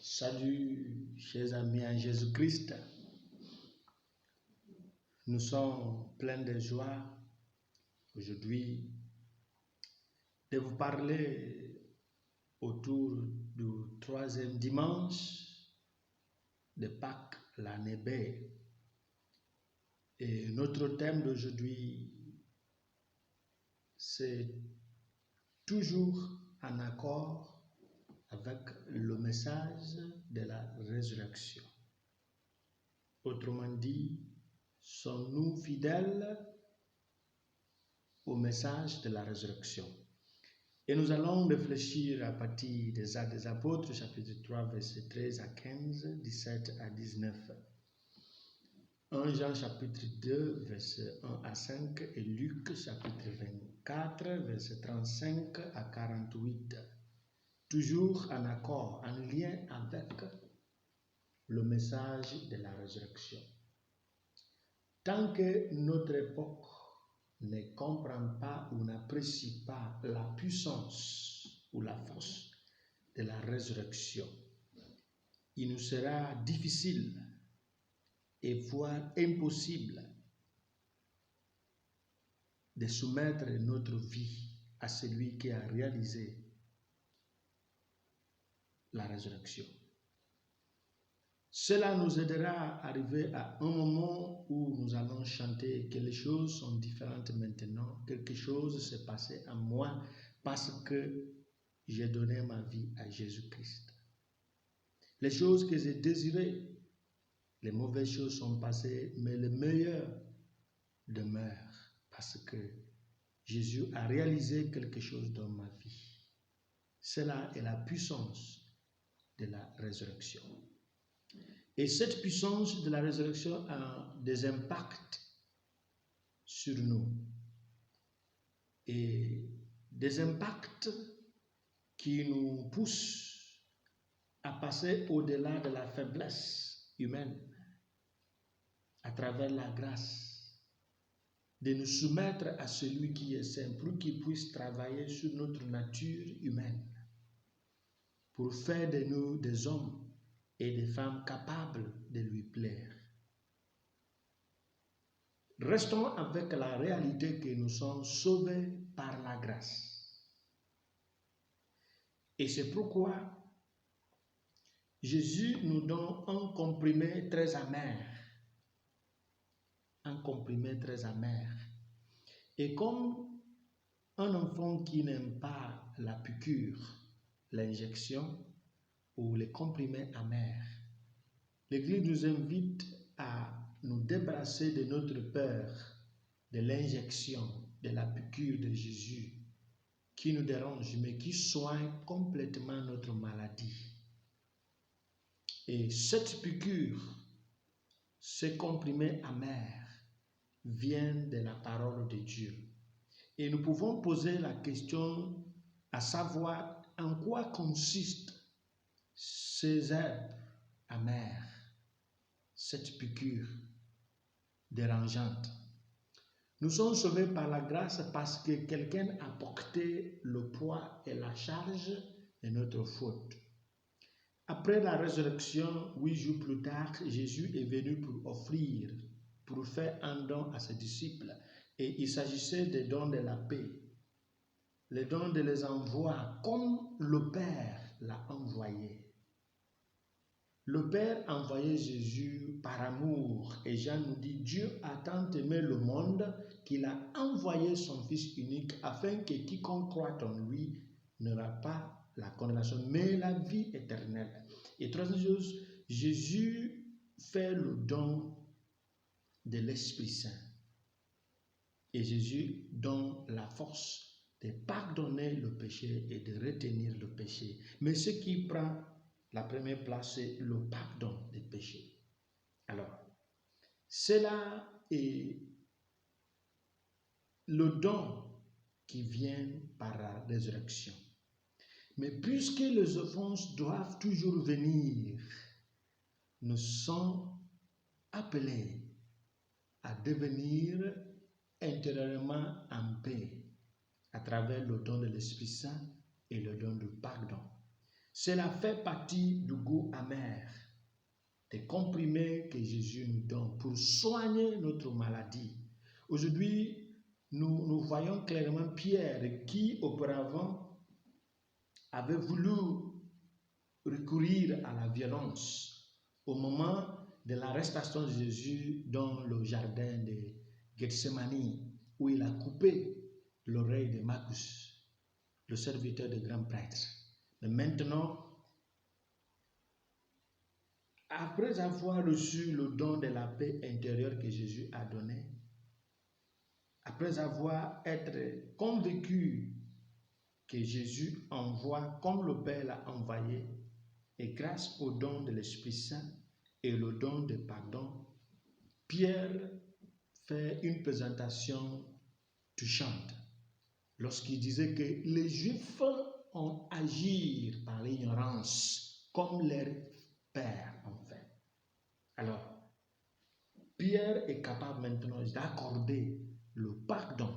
Salut, chers amis en Jésus-Christ. Nous sommes pleins de joie aujourd'hui de vous parler autour du troisième dimanche de Pâques, l'année B. Et notre thème d'aujourd'hui, c'est toujours en accord avec le message de la résurrection. Autrement dit, sommes-nous fidèles au message de la résurrection? Et nous allons réfléchir à partir des Actes des Apôtres, chapitre 3, versets 13 à 15, 17 à 19. 1 Jean chapitre 2, versets 1 à 5 et Luc chapitre 24, versets 35 à 48. Toujours en accord, en lien avec le message de la résurrection. Tant que notre époque ne comprend pas ou n'apprécie pas la puissance ou la force de la résurrection, il nous sera difficile et voire impossible de soumettre notre vie à celui qui a réalisé la résurrection. Cela nous aidera à arriver à un moment où nous allons chanter que les choses sont différentes maintenant, quelque chose s'est passé à moi parce que j'ai donné ma vie à Jésus-Christ. Les choses que j'ai désirées, les mauvaises choses sont passées, mais le meilleur demeure parce que Jésus a réalisé quelque chose dans ma vie. Cela est la puissance de la résurrection. Et cette puissance de la résurrection a des impacts sur nous. Et des impacts qui nous poussent à passer au-delà de la faiblesse humaine, à travers la grâce, de nous soumettre à celui qui est saint, pour qu'il puisse travailler sur notre nature humaine, pour faire de nous des hommes et des femmes capables de lui plaire. Restons avec la réalité que nous sommes sauvés par la grâce. Et c'est pourquoi Jésus nous donne un comprimé très amer. Un comprimé très amer. Et comme un enfant qui n'aime pas la piqûre, l'injection ou les comprimés amers, l'Église nous invite à nous débarrasser de notre peur, de l'injection, de la piqûre de Jésus qui nous dérange, mais qui soigne complètement notre maladie. Et cette piqûre, ce comprimé amer, vient de la parole de Dieu. Et nous pouvons poser la question à savoir en quoi consistent ces herbes amères, cette piqûre dérangeante. Nous sommes sauvés par la grâce parce que quelqu'un a porté le poids et la charge de notre faute. Après la résurrection, 8 jours plus tard, Jésus est venu pour faire un don à ses disciples. Et il s'agissait des dons de la paix, les dons de les envoyer comme le Père l'a envoyé. Le Père envoyait Jésus par amour. Et Jean nous dit, Dieu a tant aimé le monde qu'il a envoyé son Fils unique afin que quiconque croit en lui n'aura pas la condamnation, mais la vie éternelle. Et troisième chose, Jésus fait le don de l'Esprit Saint. Et Jésus donne la force de pardonner le péché et de retenir le péché. Mais ce qui prend la première place, c'est le pardon des péchés. Alors, cela est le don qui vient par la résurrection. Mais puisque les offenses doivent toujours venir, nous sommes appelés à devenir intérieurement en paix à travers le don de l'Esprit Saint et le don du pardon. Cela fait partie du goût amer des comprimés que Jésus nous donne pour soigner notre maladie. Aujourd'hui, nous voyons clairement Pierre qui auparavant avait voulu recourir à la violence au moment de l'arrestation de Jésus dans le jardin de Gethsemane, où il a coupé l'oreille de Marcus, le serviteur du grand prêtre. Mais maintenant, après avoir reçu le don de la paix intérieure que Jésus a donné, après avoir été convaincu que Jésus envoie comme le Père l'a envoyé, et grâce au don de l'Esprit Saint et le don de pardon, Pierre fait une présentation touchante lorsqu'il disait que les Juifs ont agi par l'ignorance comme leurs pères ont fait. Alors, Pierre est capable maintenant d'accorder le pardon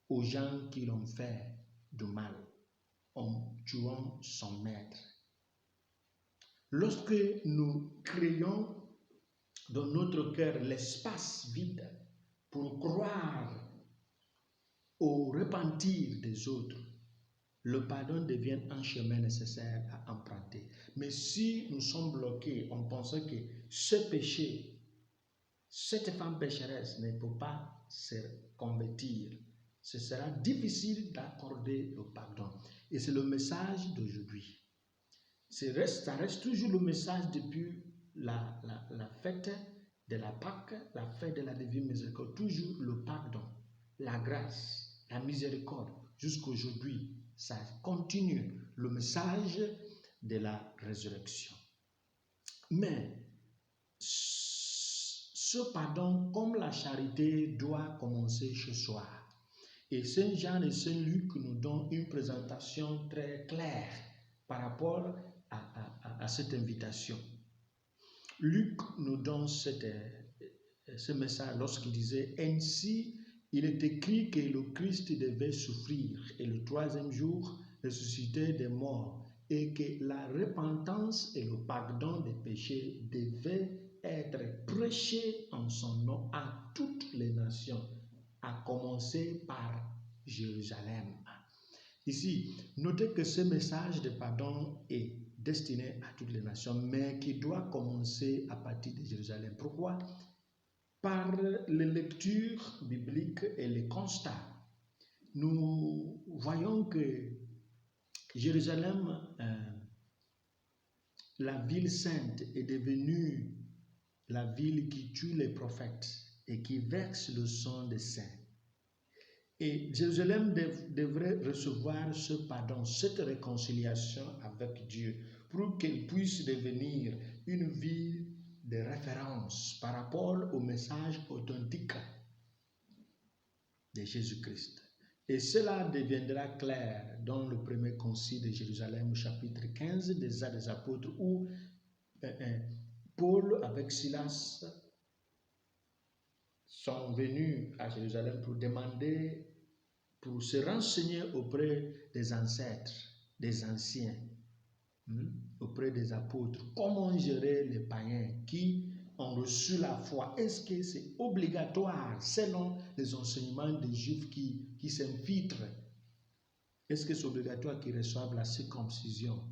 aux gens qui l'ont fait du mal en tuant son maître. Lorsque nous créons dans notre cœur l'espace vide pour croire au repentir des autres, le pardon devient un chemin nécessaire à emprunter. Mais si nous sommes bloqués en pensant que ce péché, cette femme pécheresse ne peut pas se convertir, ce sera difficile d'accorder le pardon. Et c'est le message d'aujourd'hui. Ça reste toujours le message depuis la fête de la Pâque, la fête de la divine miséricorde. Toujours le pardon, la grâce, la miséricorde. Jusqu'à aujourd'hui, ça continue le message de la résurrection. Mais ce pardon, comme la charité, doit commencer chez soi. Et Saint Jean et Saint Luc nous donnent une présentation très claire par rapport à cette invitation. Luc nous donne ce message lorsqu'il disait « Ainsi, il est écrit que le Christ devait souffrir et le troisième jour ressusciter des morts et que la repentance et le pardon des péchés devaient être prêchés en son nom à toutes les nations, à commencer par Jérusalem. » Ici, notez que ce message de pardon est destiné à toutes les nations, mais qui doit commencer à partir de Jérusalem. Pourquoi? Par les lectures bibliques et les constats, nous voyons que Jérusalem, la ville sainte, est devenue la ville qui tue les prophètes et qui verse le sang des saints. Et Jérusalem devrait recevoir ce pardon, cette réconciliation avec Dieu, pour qu'elle puisse devenir une ville de référence par rapport au message authentique de Jésus-Christ. Et cela deviendra clair dans le premier concile de Jérusalem, chapitre 15 des Actes des Apôtres, où Paul avec Silas sont venus à Jérusalem pour demander, pour se renseigner auprès des ancêtres, des anciens, auprès des apôtres, comment gérer les païens qui ont reçu la foi. Est-ce que c'est obligatoire selon les enseignements des Juifs qui s'infiltrent? Est-ce que c'est obligatoire qu'ils reçoivent la circoncision?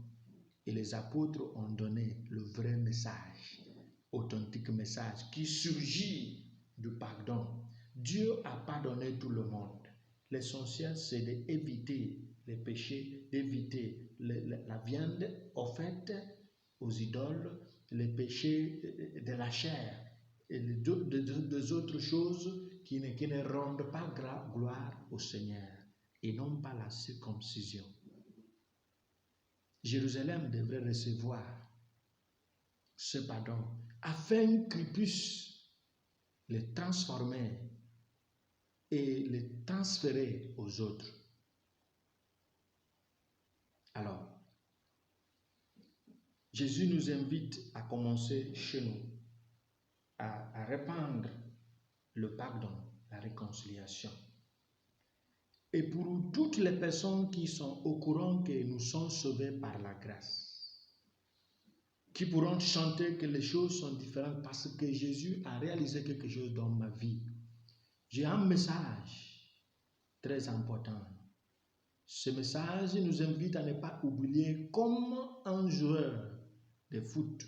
Et les apôtres ont donné le vrai message, authentique message qui surgit du pardon. Dieu a pardonné tout le monde. L'essentiel, c'est d'éviter les péchés, d'éviter la viande offerte aux idoles, les péchés de la chair et des autres choses qui ne rendent pas gloire au Seigneur et non pas la circoncision. Jérusalem devrait recevoir ce pardon afin qu'il puisse les transformer et les transférer aux autres. Alors, Jésus nous invite à commencer chez nous, à répandre le pardon, la réconciliation. et pour toutes les personnes qui sont au courant que nous sommes sauvés par la grâce, qui pourront chanter que les choses sont différentes parce que Jésus a réalisé quelque chose dans ma vie. J'ai un message très important. Ce message nous invite à ne pas oublier comme un joueur de foot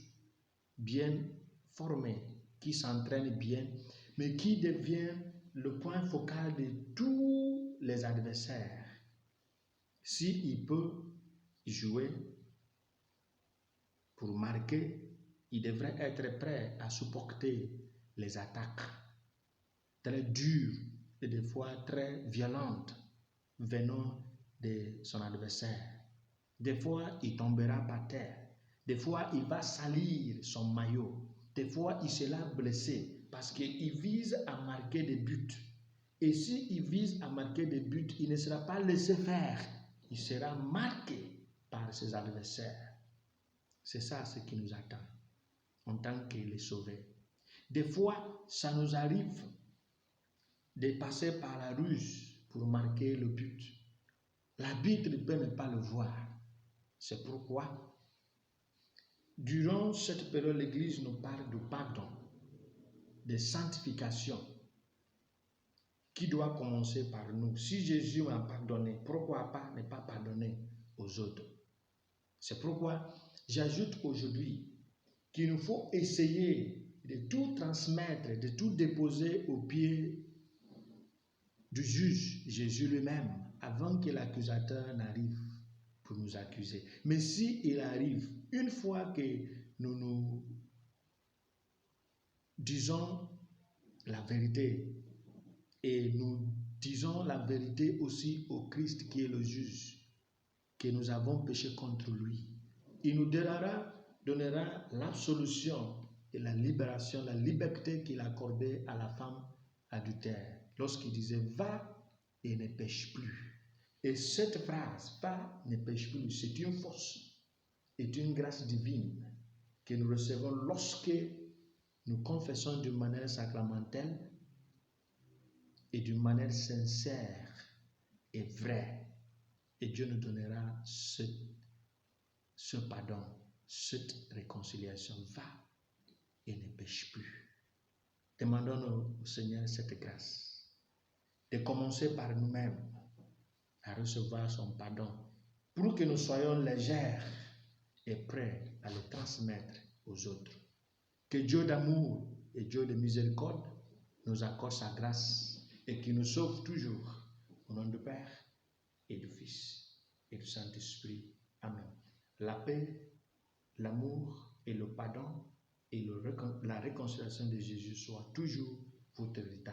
bien formé, qui s'entraîne bien, mais qui devient le point focal de tous les adversaires. S'il peut jouer pour marquer, il devrait être prêt à supporter les attaques très dures et des fois très violentes venant de son adversaire. Des fois, il tombera par terre. Des fois, il va salir son maillot. Des fois, il sera blessé parce qu'il vise à marquer des buts. Et s'il vise à marquer des buts, il ne sera pas laissé faire. Il sera marqué par ses adversaires. C'est ça ce qui nous attend en tant que les sauvés. Des fois, ça nous arrive de passer par la ruse pour marquer le but. L'arbitre peut ne pas le voir. C'est pourquoi, durant cette période, l'Église nous parle de pardon, de sanctification, qui doit commencer par nous. Si Jésus m'a pardonné, pourquoi pas ne pas pardonner aux autres? C'est pourquoi j'ajoute aujourd'hui qu'il nous faut essayer de tout transmettre, de tout déposer aux pieds du juge, Jésus lui-même, avant que l'accusateur n'arrive pour nous accuser. Mais s'il arrive, une fois que nous disons la vérité, et nous disons la vérité aussi au Christ qui est le juge, que nous avons péché contre lui, il nous donnera l'absolution et la libération, la liberté qu'il accordait à la femme adultère lorsqu'il disait « va et ne pêche plus ». Et cette phrase « va, ne pêche plus », c'est une force et une grâce divine que nous recevons lorsque nous confessons d'une manière sacramentelle et d'une manière sincère et vraie. Et Dieu nous donnera ce pardon, cette réconciliation. Va et ne pêche plus. Demandons au Seigneur cette grâce de commencer par nous-mêmes à recevoir son pardon pour que nous soyons légers et prêts à le transmettre aux autres. Que Dieu d'amour et Dieu de miséricorde nous accorde sa grâce et qu'il nous sauve toujours. Au nom du Père et du Fils et du Saint-Esprit. Amen. La paix, l'amour et le pardon et la réconciliation de Jésus soient toujours votre vérité.